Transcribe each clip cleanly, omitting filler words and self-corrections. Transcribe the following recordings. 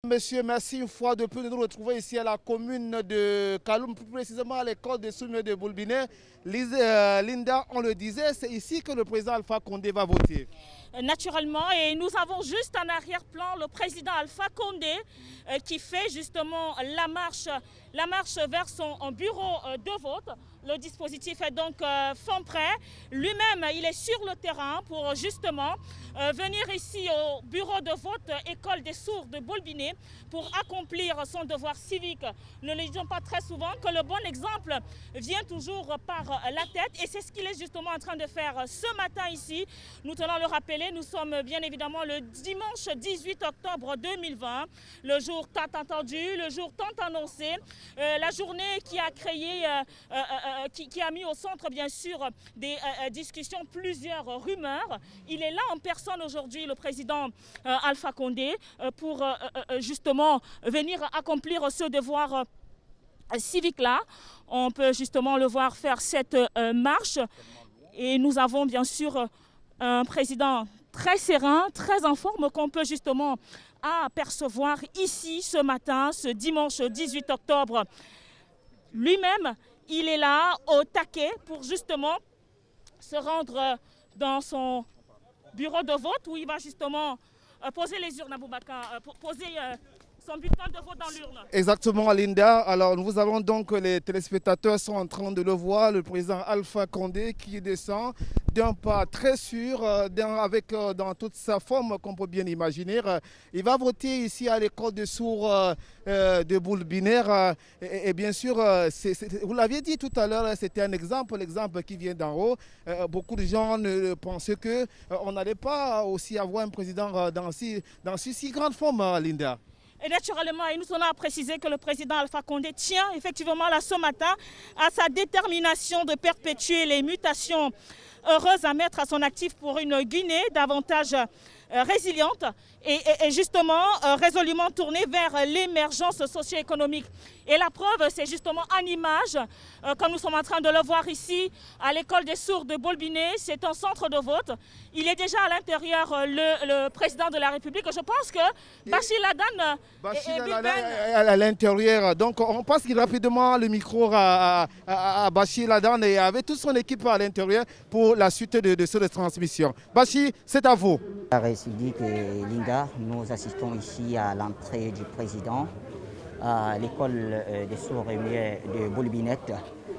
Monsieur, merci une fois de plus de nous retrouver ici à la commune de Kaloum, plus précisément à l'école des Soumets de Boulbinet. Linda, on le disait, c'est ici que le président Alpha Condé va voter. Naturellement, et nous avons juste en arrière-plan le président Alpha Condé qui fait justement la marche vers son bureau de vote. Le dispositif est donc fin prêt. Lui-même, il est sur le terrain pour justement venir ici au bureau de vote École des sourds de Boulbinet pour accomplir son devoir civique. Ne le disons pas très souvent que le bon exemple vient toujours par la tête et c'est ce qu'il est justement en train de faire ce matin ici. Nous tenons à le rappeler, nous sommes bien évidemment le dimanche 18 octobre 2020, le jour tant attendu, le jour tant annoncé, la journée qui a créé, qui a mis au centre bien sûr des discussions plusieurs rumeurs. Il est là en personne aujourd'hui, le président Alpha Condé, pour justement venir accomplir ce devoir civique-là. On peut justement le voir faire cette marche et nous avons bien sûr un président très serein, très en forme qu'on peut justement apercevoir ici ce matin, ce dimanche 18 octobre. Lui-même, il est là au taquet pour justement se rendre dans son bureau de vote où il va justement poser les urnes à Boubacar, poser son bulletin de vote dans l'urne. Exactement, Linda. Alors, nous avons donc, les téléspectateurs sont en train de le voir, le président Alpha Condé qui descend d'un pas très sûr, avec dans toute sa forme qu'on peut bien imaginer. Il va voter ici à l'école des sourds de Boulbinet. Et bien sûr, vous l'aviez dit tout à l'heure, c'était un exemple, l'exemple qui vient d'en haut. Beaucoup de gens pensaient qu'on n'allait pas aussi avoir un président dans si grande forme, Linda. Et naturellement, nous tenons à préciser que le président Alpha Condé tient effectivement là ce matin à sa détermination de perpétuer les mutations heureuses à mettre à son actif pour une Guinée davantage résiliente et justement résolument tournée vers l'émergence socio-économique. Et la preuve, c'est justement en image, comme nous sommes en train de le voir ici, à l'école des sourds de Boulbinet. C'est un centre de vote. Il est déjà à l'intérieur, le président de la République. Je pense que Bachir Ladan est à l'intérieur. Donc on passe rapidement le micro à Bachir Ladan et avec toute son équipe à l'intérieur pour la suite de cette transmission. Bachir, c'est à vous. Sidique et Linda, nous assistons ici à l'entrée du président à l'école des sourds et muets de Boulbinet,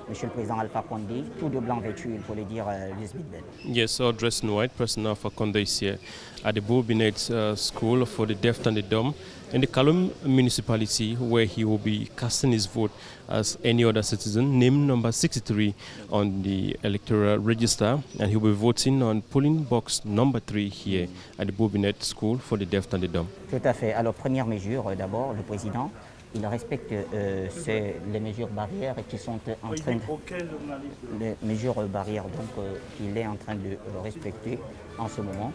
Monsieur le Président Alpha Condé, tout de blanc vêtu, il faut le dire, Lisbeth Ben. Yes, all dressed in white. President Alpha Condé is here at the Boulbinet School for the Deaf and the Dumb in the Kaloum municipality, where he will be casting his vote as any other citizen, named number 63 on the electoral register, and he will be voting on polling box number 3 here at the Boulbinet School for the Deaf and the Dumb. Tout à fait. Alors, première mesure, d'abord, le président, il respecte les mesures barrières qui sont en train les mesures barrières donc qu'il est en train de respecter en ce moment.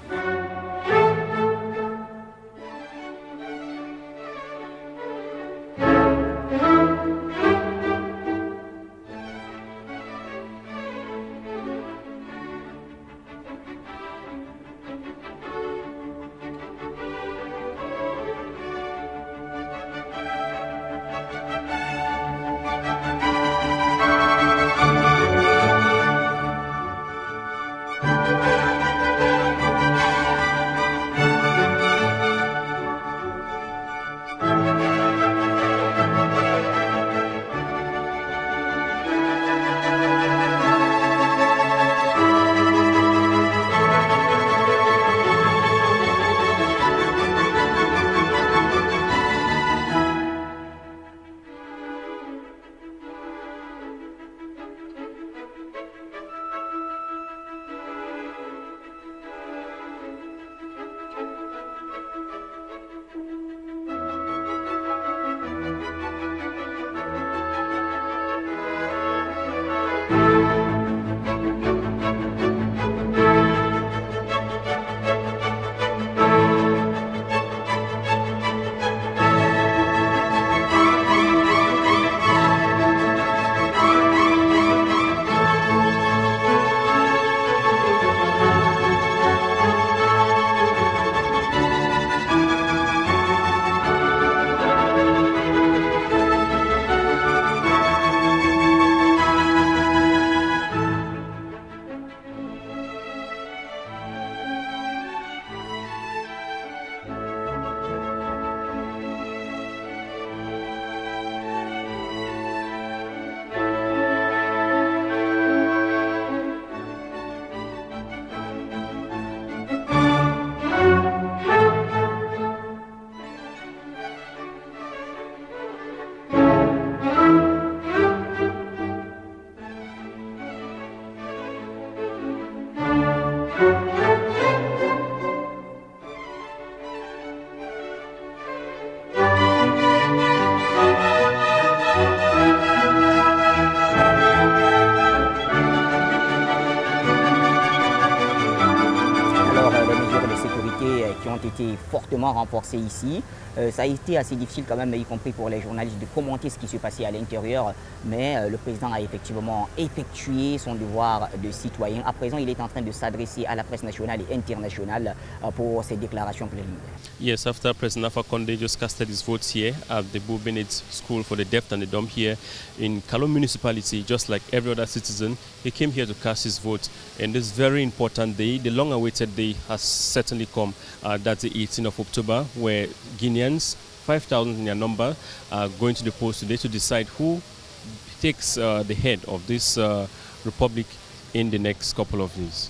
ont été fortement renforcées ici. Ça a été assez difficile quand même, y compris pour les journalistes, de commenter ce qui se passait à l'intérieur. Mais le président a effectivement effectué son devoir de citoyen. À présent, il est en train de s'adresser à la presse nationale et internationale pour ses déclarations préliminaires. Yes, after President Alpha Condé just casted his votes here at the Bull-Binet School for the Deaf and the Dumb here in Kalom Municipality, just like every other citizen, he came here to cast his vote. And this very important day, the long-awaited day, has certainly come. That's the 18th of October, where Guineans, 5,000 in their number, are going to the polls today to decide who takes the head of this republic in the next couple of days.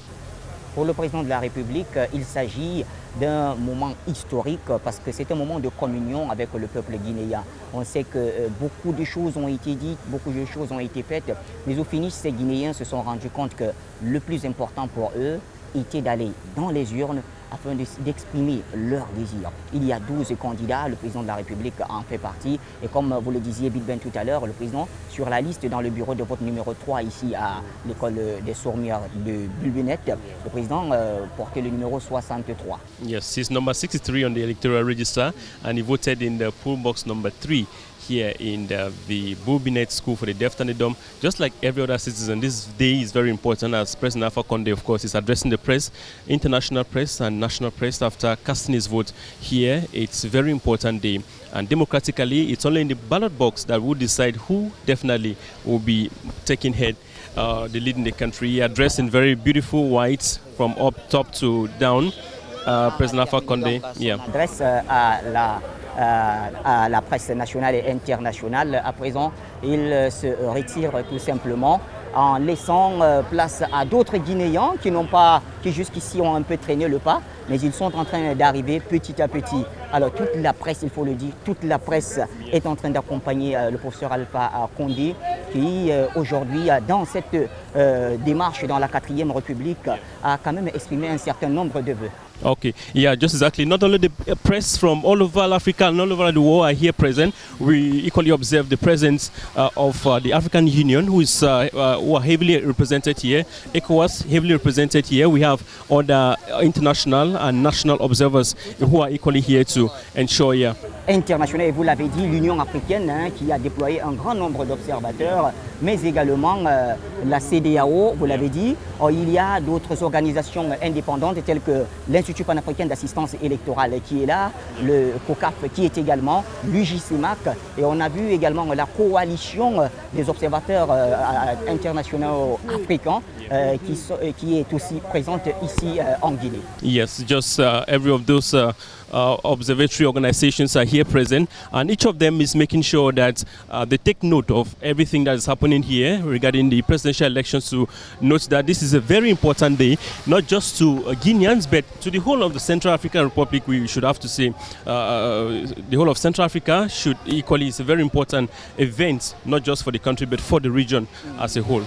Pour le président de la République, il s'agit d'un moment historique parce que c'est un moment de communion avec le peuple guinéen. On sait que beaucoup de choses ont été dites, beaucoup de choses ont été faites, mais au finish, ces Guinéens se sont rendus compte que le plus important pour eux était d'aller dans les urnes afin d'exprimer leur désir. Il y a 12 candidats, le président de la République en fait partie. Et comme vous le disiez, Bidben, tout à l'heure, le président, sur la liste dans le bureau de vote numéro 3 ici à l'école des Sourmières de Bull-Binet, le président portait le numéro 63. Yes, he's number 63 on the electoral register and he voted in the poll box number 3. Here in the Bull-Binet School for the Deaf and the Dumb. Just like every other citizen, this day is very important as President Alpha Condé, of course, is addressing the press, international press and national press after casting his vote here. It's a very important day. And democratically, it's only in the ballot box that will decide who definitely will be taking head, the lead in the country. He addressed in very beautiful white from up top to down. President Alpha Condé, yeah. Adresse à la presse nationale et internationale. À présent, il se retire tout simplement en laissant place à d'autres Guinéens qui jusqu'ici ont un peu traîné le pas, mais ils sont en train d'arriver petit à petit. Alors toute la presse, il faut le dire, toute la presse est en train d'accompagner le professeur Alpha Condé qui aujourd'hui, dans cette démarche dans la 4e République, a quand même exprimé un certain nombre de vœux. Okay, yeah, just exactly. Not only the press from all over Africa and all over the world are here present, we equally observe the presence of the African Union, who are heavily represented here. ECOWAS heavily represented here. We have other international and national observers who are equally here to ensure here. International, et vous l'avez dit, l'Union africaine qui a déployé un grand nombre d'observateurs, mais également la CEDEAO, vous l'avez dit. Il y a d'autres organisations indépendantes telles que l'Institut panafricain d'assistance électorale qui est là, le COCAF qui est également, l'UJCMAC, et on a vu également la coalition des observateurs internationaux africains qui est aussi présente ici en Guinée. Yes, just every of those observatory organizations are here present, and each of them is making sure that they take note of everything that is happening here regarding the presidential elections, to note that this is a very important day, not just to Guineans, but to the whole of the Central African Republic. We should have to say the whole of Central Africa should equally, it's a very important event, not just for the country, but for the region as a whole.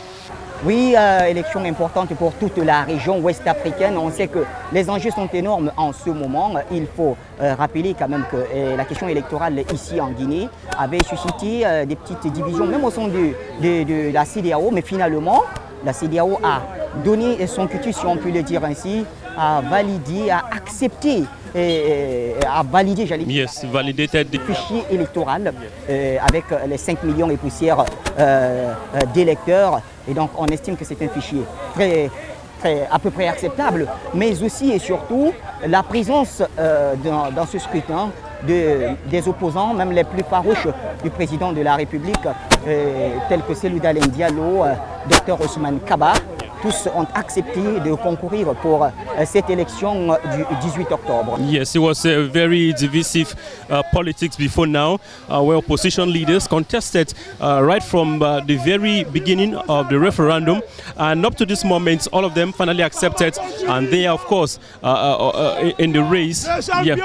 Oui, élection importante pour toute la région ouest africaine. On sait que les enjeux sont énormes en ce moment. Il faut rappeler quand même que la question électorale ici en Guinée avait suscité des petites divisions, même au sein de la CEDEAO. Mais finalement, la CEDEAO a donné son cutus, si on peut le dire ainsi, a validé, a accepté, a validé, j'allais dire, validated le fichier électoral avec les 5 millions et poussières d'électeurs. Et donc on estime que c'est un fichier à peu près acceptable, mais aussi et surtout la présence dans ce scrutin des opposants, même les plus farouches du président de la République, tels que Cellou Dalein Diallo, Dr Ousmane Kaba. Tous ont accepté de concourir pour cette élection du 18 octobre. Yes, it was a very divisive politics before now, where opposition leaders contested right from the very beginning of the referendum, and up to this moment, all of them finally accepted, and they are, of course, in the race. Yeah.